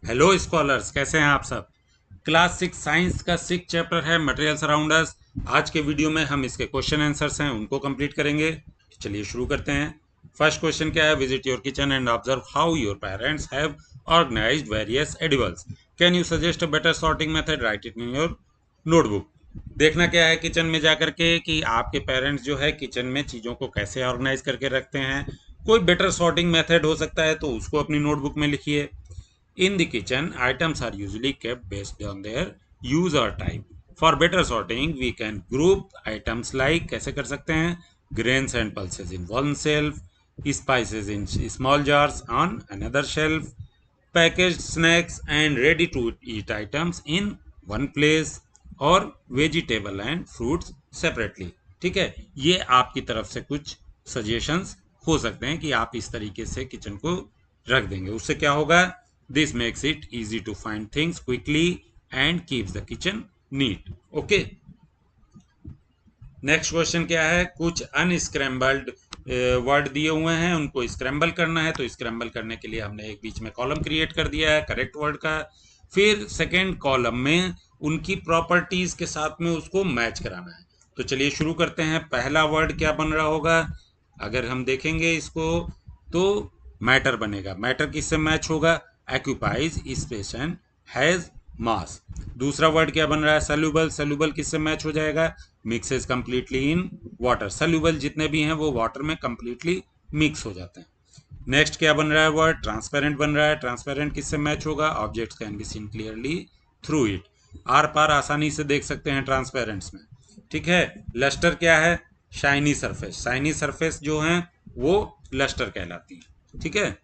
Hello scholars, कैसे हैं आप सब। क्लास 6 साइंस का 6 चैप्टर है मटेरियल्स अराउंड अस। आज के वीडियो में हम इसके क्वेश्चन आंसर्स हैं उनको कंप्लीट करेंगे। चलिए शुरू करते हैं। फर्स्ट क्वेश्चन क्या है? Visit your kitchen and observe how your parents have organised various edibles. Can you suggest a better sorting method? Write it in your notebook. देखना क्या है किचन में जाकर के कि आपके पेरेंट्स जो है किचन में चीज़ों को कैसे ऑर्गेनाइज करके रखते हैं। कोई बेटर सॉर्टिंग मेथड हो सकता है तो उसको अपनी नोटबुक में लिखिए। In the kitchen, items are usually kept based on their use or type. For better sorting, we can group items like कैसे कर सकते हैं? Grains and pulses in one shelf, spices in small jars on another shelf, packaged snacks and ready to eat items in one place, और vegetable and fruits separately। ठीक है, ये आपकी तरफ से कुछ सजेशंस हो सकते हैं कि आप इस तरीके से किचन को रख देंगे। उससे क्या होगा? This makes it easy to find things quickly and keeps the kitchen neat. Okay, next question क्या है? कुछ अनस्क्रैम्बल्ड वर्ड दिए हुए हैं, उनको स्क्रैम्बल करना है। तो स्क्रैम्बल करने के लिए हमने एक बीच में कॉलम क्रिएट कर दिया है करेक्ट वर्ड का। फिर सेकेंड कॉलम में उनकी प्रॉपर्टीज के साथ में उसको मैच कराना है। तो चलिए शुरू करते हैं। पहला वर्ड क्या बन रहा होगा? अगर हम देखेंगे इसको तो मैटर बनेगा। मैटर किससे मैच होगा? एक्यूपाइज स्पेस एंड हैज मास। दूसरा वर्ड क्या बन रहा है? सल्यूबल। सल्यूबल किससे मैच हो जाएगा? Mixes completely in water. Soluble जितने भी हैं वो वाटर में कंप्लीटली मिक्स हो जाते हैं। नेक्स्ट क्या बन रहा है वर्ड? ट्रांसपेरेंट बन रहा है। ट्रांसपेरेंट किससे मैच होगा? Objects can be seen clearly through it. आर पार आसानी से देख सकते हैं ट्रांसपेरेंट्स में। ठीक है। लस्टर क्या है? Shiny surface. शाइनी सरफेस जो है वो लस्टर कहलाती है। ठीक है।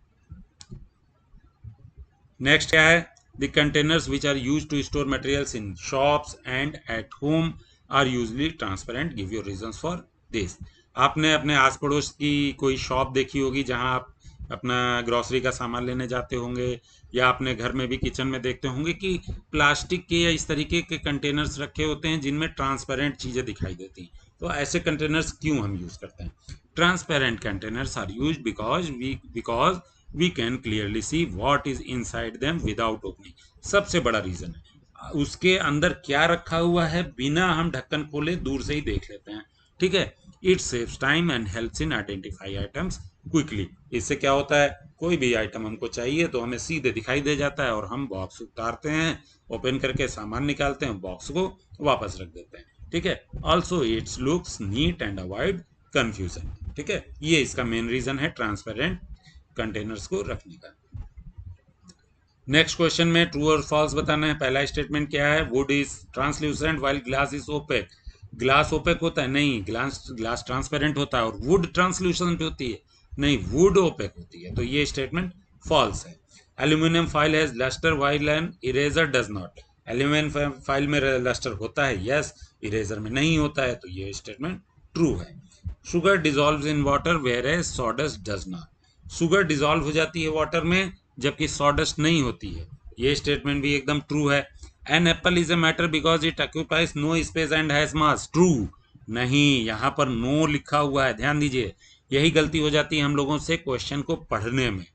नेक्स्ट क्या है? The containers which are use to store materials in shops and at home are usually transparent. Give your reasons for this. आपने अपने आस पड़ोस की कोई शॉप देखी होगी जहां आप अपना ग्रॉसरी का सामान लेने जाते होंगे, या अपने घर में भी किचन में देखते होंगे कि प्लास्टिक के या इस तरीके के कंटेनर्स रखे होते हैं जिनमें ट्रांसपेरेंट चीज़ें दिखाई देती हैं। तो ऐसे कंटेनर्स क्यों हम यूज़ करते हैं? Transparent containers are use because we can clearly see what is inside them without opening. सबसे बड़ा रीजन है उसके अंदर क्या रखा हुआ है, बिना हम ढक्कन खोले दूर से ही देख लेते हैं। ठीक है। It saves time and helps in identify items quickly. इससे क्या होता है? कोई भी आइटम हमको चाहिए तो हमें सीधे दिखाई दे जाता है और हम बॉक्स उतारते हैं, ओपन करके सामान निकालते हैं, बॉक्स को वापस रख देते हैं। ठीक है। Also it's looks neat and avoid confusion. ठीक है, ये इसका मेन रीजन है ट्रांसपेरेंट कंटेनर्स को रखने का। नेक्स्ट क्वेश्चन में ट्रू और फॉल्स बताना है। पहला स्टेटमेंट क्या है? Wood is translucent while glass is opaque. Glass opaque होता है? नहीं, ग्लास ग्लास ट्रांसपेरेंट होता है। और वुड ट्रांसल्यूसेंट होती है? नहीं, वुड ओपेक होती है। तो ये स्टेटमेंट फॉल्स है। Aluminium file has lustre while an eraser does not. Aluminium file में लस्टर होता है, यस, इरेजर में नहीं होता है। तो ये स्टेटमेंट ट्रू है। Sugar dissolve in water whereas sawdust does not. Sugar dissolve हो जाती है वाटर में जबकि सॉडस्ट नहीं होती है। ये स्टेटमेंट भी एकदम ट्रू है। An apple is a matter because it occupies no space and has mass. True नहीं, यहाँ पर नो लिखा हुआ है, ध्यान दीजिए। यही गलती हो जाती है हम लोगों से क्वेश्चन को पढ़ने में।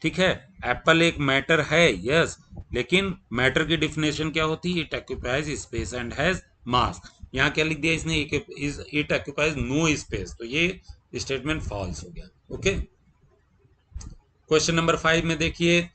ठीक है। एप्पल एक मैटर है, यस, लेकिन मैटर की डिफिनेशन क्या होती है? It occupies space and has mass. यहाँ क्या लिख दिया इसने? It occupies no space. तो ये स्टेटमेंट फॉल्स हो गया। ओके। क्वेश्चन नंबर 5 में देखिए,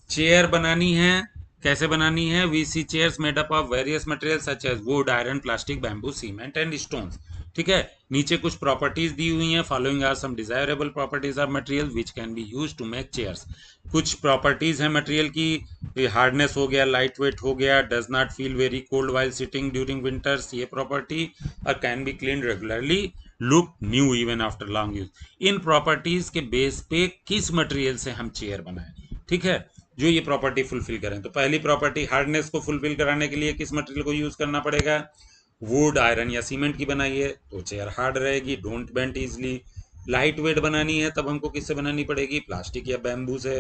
चेयर बनानी है। कैसे बनानी है? We see chairs made up of various material such as wood, iron, plastic, bamboo, cement and stones. ठीक है। नीचे कुछ प्रॉपर्टीज दी हुई हैं। Following are some desirable properties of material which can be use to make chairs. कुछ properties है material की। हार्डनेस हो गया, लाइट वेट हो गया, does not feel very cold while sitting during winters, ये प्रॉपर्टी, और can be clean regularly, look new even after long use. इन प्रॉपर्टीज के बेस पे किस मटेरियल से हम चेयर बनाएं? ठीक है, जो ये प्रॉपर्टी फुलफिल करें। तो पहली प्रॉपर्टी हार्डनेस को फुलफिल कराने के लिए किस मटेरियल को यूज करना पड़ेगा? वुड, आयरन या सीमेंट की बनाइए तो चेयर हार्ड रहेगी, don't bend easily. Light weight बनानी है तब हमको किससे बनानी पड़ेगी? प्लास्टिक या बैम्बू से।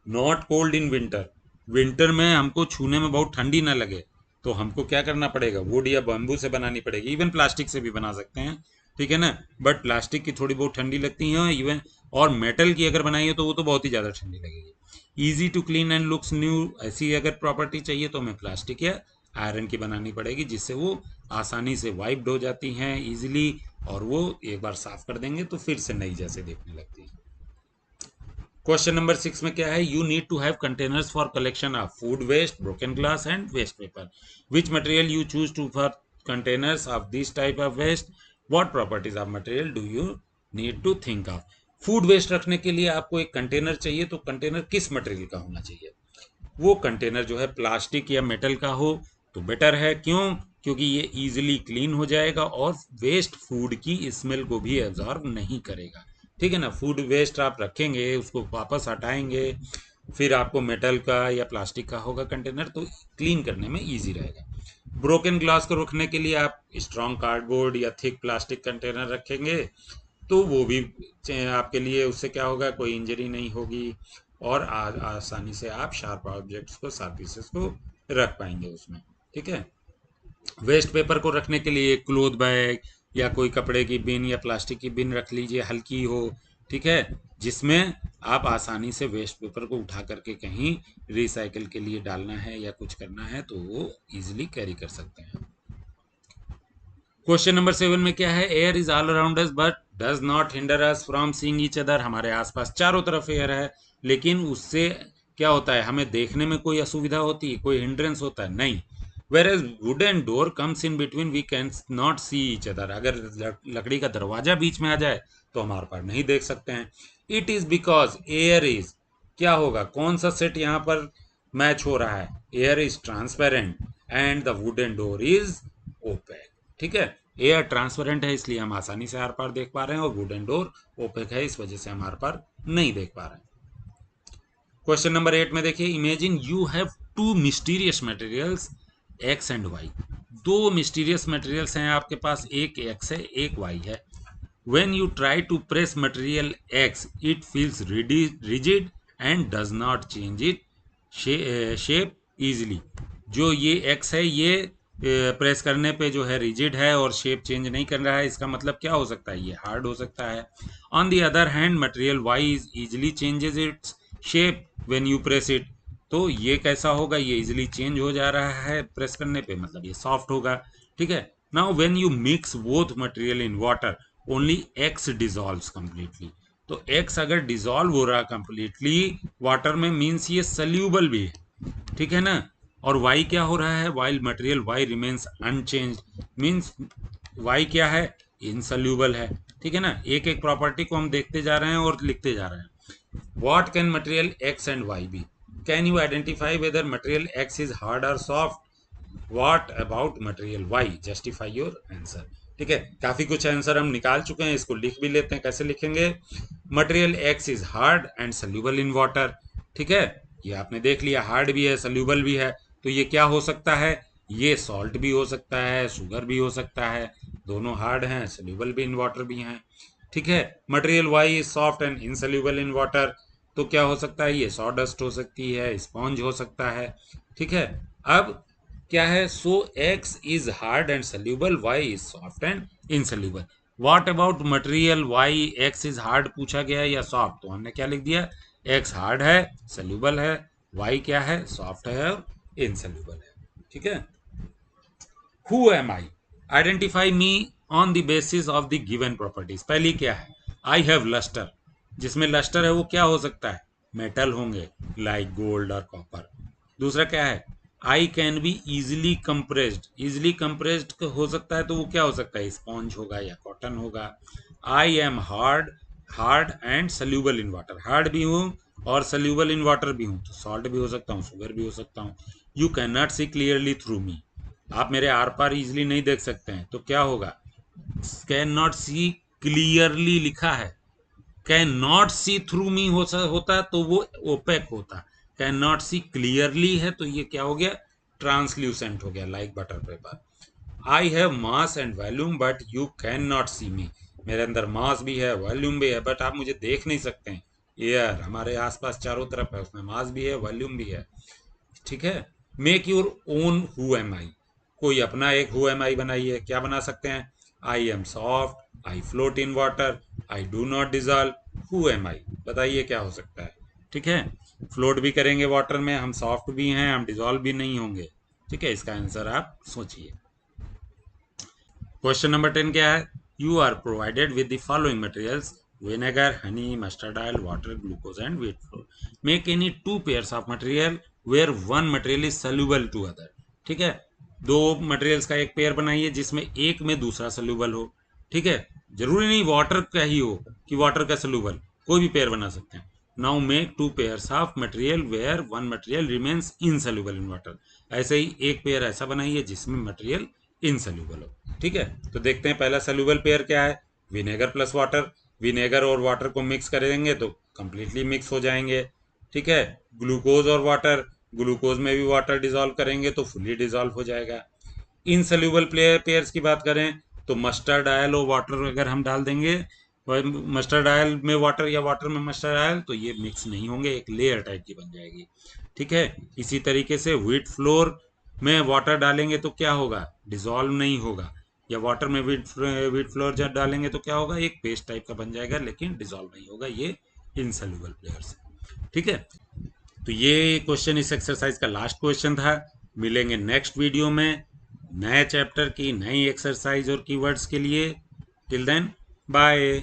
Not cold in winter, winter में हमको छूने में बहुत ठंडी ना लगे तो हमको क्या करना पड़ेगा? वुड या बैम्बू से बनानी पड़ेगी। इवन प्लास्टिक से भी बना सकते हैं, ठीक है ना, बट प्लास्टिक की थोड़ी बहुत ठंडी लगती है इवन, और मेटल की अगर बनाइए तो वो तो बहुत ही ज़्यादा ठंडी लगेगी। Easy to clean and looks new, ऐसी अगर प्रॉपर्टी चाहिए तो हमें प्लास्टिक या आयरन की बनानी पड़ेगी, जिससे वो आसानी से वाइप्ड हो जाती हैं इजीली, और वो एक बार साफ कर देंगे तो फिर से नई जैसे दिखने लगती है। क्वेश्चन नंबर 6 में क्या है, you need to have containers for collection of food waste, broken glass and waste paper, which material you choose to for containers of this type of waste, what properties of material do you need to think of. Food waste रखने के लिए आपको एक container चाहिए, तो container किस material का होना चाहिए? वो कंटेनर जो है प्लास्टिक या मेटल का हो तो बेटर है। क्यों? क्योंकि ये इजीली क्लीन हो जाएगा और वेस्ट फूड की स्मेल को भी एब्जॉर्ब नहीं करेगा। ठीक है ना, फूड वेस्ट आप रखेंगे, उसको वापस हटाएंगे, फिर आपको मेटल का या प्लास्टिक का होगा कंटेनर, तो क्लीन करने में ईजी रहेगा। ब्रोकन ग्लास को रखने के लिए आप स्ट्रॉन्ग कार्डबोर्ड या थिक प्लास्टिक कंटेनर रखेंगे, तो वो भी आपके लिए, उससे क्या होगा, कोई इंजरी नहीं होगी, और आसानी से आप शार्प ऑब्जेक्ट्स को, शार्प पीसेस को रख पाएंगे उसमें। ठीक है। वेस्ट पेपर को रखने के लिए क्लोथ बैग या कोई कपड़े की बिन या प्लास्टिक की बिन रख लीजिए, हल्की हो। ठीक है, जिसमें आप आसानी से वेस्ट पेपर को उठा करके कहीं रिसाइकिल के लिए डालना है या कुछ करना है तो वो इजीली कैरी कर सकते हैं। क्वेश्चन नंबर 7 में क्या है, air is all around us but does not hinder us from seeing each other. हमारे आसपास चारों तरफ एयर है, लेकिन उससे क्या होता है, हमें देखने में कोई असुविधा होती है, कोई हिंड्रेंस होता है? नहीं। Whereas wooden door comes in between we can not see each other. अगर लकड़ी का दरवाजा बीच में आ जाए तो हम आर पार नहीं देख सकते हैं। It is because air is, क्या होगा, कौन सा सेट यहाँ पर मैच हो रहा है, air is transparent and the wooden door is opaque. ठीक है, एयर ट्रांसपेरेंट है इसलिए हम आसानी से आर पार देख पा रहे हैं, और वुडन डोर ओपेक है इस वजह से हम आर पार नहीं देख पा रहे हैं। क्वेश्चन नंबर 8 में देखिए, imagine you have two mysterious materials X and Y. दो मिस्टीरियस मटेरियल्स हैं आपके पास, एक एक्स है एक वाई है। When you try to press material X, it feels rigid and does not change its shape easily. जो ये X है ये प्रेस करने पे जो है रिजिड है और शेप चेंज नहीं कर रहा है, इसका मतलब क्या हो सकता है, ये हार्ड हो सकता है। On the other hand material Y is easily changes its shape when you press it. तो ये कैसा होगा, ये इजिली चेंज हो जा रहा है प्रेस करने पे, मतलब ये सॉफ्ट होगा। ठीक है। Now when you mix both material in water only x dissolves completely. तो एक्स अगर डिजॉल्व हो रहा कंप्लीटली वाटर में, मीन्स ये सल्यूबल भी है। ठीक है ना। और वाई क्या हो रहा है, while material Y remains unchange, means Y क्या है, इनसल्यूबल है। ठीक है ना, एक एक प्रॉपर्टी को हम देखते जा रहे हैं और लिखते जा रहे हैं। What can material x and y be? Can you identify whether material x is hard और soft? What about material y? Justify your answer. ठीक है, काफी कुछ आंसर हम निकाल चुके हैं, इसको लिख भी लेते हैं। कैसे लिखेंगे? Material x is hard and soluble in water. ठीक है, ये आपने देख लिया, हार्ड भी है सल्यूबल भी है, तो ये क्या हो सकता है, ये सॉल्ट भी हो सकता है, शुगर भी हो सकता है, दोनों हार्ड हैं, सल्यूबल भी इन वाटर भी हैं। ठीक है, material y is soft and insoluble in water, तो क्या हो सकता है, ये सॉडस्ट हो सकती है, स्पॉन्ज हो सकता है। ठीक है, अब क्या है, so x is hard and soluble, y is soft and insoluble. What about material y, x is hard पूछा गया है या सॉफ्ट, तो हमने क्या लिख दिया, एक्स हार्ड है सल्यूबल है, वाई क्या है, सॉफ्ट है और इनसल्यूबल है। ठीक है। Who am I? Identify me on the basis of the given properties. पहली क्या है, आई हैव लस्टर, जिसमें लस्टर है वो क्या हो सकता है, मेटल होंगे लाइक गोल्ड और कॉपर। दूसरा क्या है, I can be easily compressed, easily compressed हो सकता है तो वो क्या हो सकता है, स्पॉन्ज होगा या कॉटन होगा। I am hard, hard and soluble in water, hard भी हूँ और सल्यूबल इन वाटर भी हूँ, तो सॉल्ट भी हो सकता हूँ, शुगर भी हो सकता हूँ। You can not see clearly through me, आप मेरे आर पार इजिली नहीं देख सकते हैं, तो क्या होगा, कैन नॉट सी क्लियरली लिखा है, कैन नॉट सी थ्रू मी होता तो वो ओपेक होता, कैन नॉट सी क्लियरली है तो ये क्या हो गया, ट्रांसल्यूसेंट हो गया, like butter paper. I have mass and volume but you can not see me, मेरे अंदर मास भी है वॉल्यूम भी है बट आप मुझे देख नहीं सकते हैं। एयर हमारे आसपास चारों तरफ है, उसमें मास भी है वॉल्यूम भी है। ठीक है। Make your own who am I, कोई अपना एक हु एम आई बनाइए, क्या बना सकते हैं, I am soft, I float in water, I do not dissolve, who am I, बताइए क्या हो सकता है। ठीक है, फ्लोट भी करेंगे वाटर में, हम सॉफ्ट भी हैं, हम डिजॉल्व भी नहीं होंगे। ठीक है, इसका आंसर आप सोचिए। क्वेश्चन नंबर 10 क्या है? You are provided with the following materials vinegar, honey, mustard oil, water, glucose and wheat flour. Make any two pairs of material where one material is soluble to other. ठीक है, दो materials का एक pair बनाइए जिसमें एक में दूसरा सोल्यूबल हो। ठीक है, जरूरी नहीं वाटर का ही हो कि वाटर का सोल्यूबल, कोई भी पेयर बना सकते हैं। Now make two pairs of material where one material remains insoluble in water. ऐसे ही एक पेयर ऐसा बनाइए जिसमें मटेरियल इनसोल्यूबल हो। ठीक है, तो देखते हैं पहला सोल्यूबल पेयर क्या है। विनेगर प्लस वाटर, विनेगर और वाटर को मिक्स करेंगे तो कंप्लीटली मिक्स हो जाएंगे। ठीक है, ग्लूकोज और वाटर, ग्लूकोज में भी वाटर डिजॉल्व करेंगे तो फुली डिजॉल्व हो जाएगा। इनसोल्यूबल पेयर्स की बात करें तो मस्टर्ड ऑयल और वाटर अगर हम डाल देंगे, मस्टर्ड ऑयल में वाटर या वाटर में मस्टर्ड ऑयल, तो ये मिक्स नहीं होंगे, एक लेयर टाइप की बन जाएगी। ठीक है, इसी तरीके से व्हीट फ्लोर में वाटर डालेंगे तो क्या होगा? डिजॉल्व नहीं होगा। या वाटर में व्हीट फ्लोर जब डालेंगे तो क्या होगा? एक पेस्ट टाइप का बन जाएगा लेकिन डिजॉल्व नहीं होगा। ये इनसोल्यूबल पेयर्स। ठीक है, तो ये क्वेश्चन इस एक्सरसाइज का लास्ट क्वेश्चन था। मिलेंगे नेक्स्ट वीडियो में नए चैप्टर की नई एक्सरसाइज और कीवर्ड्स के लिए। Till then bye.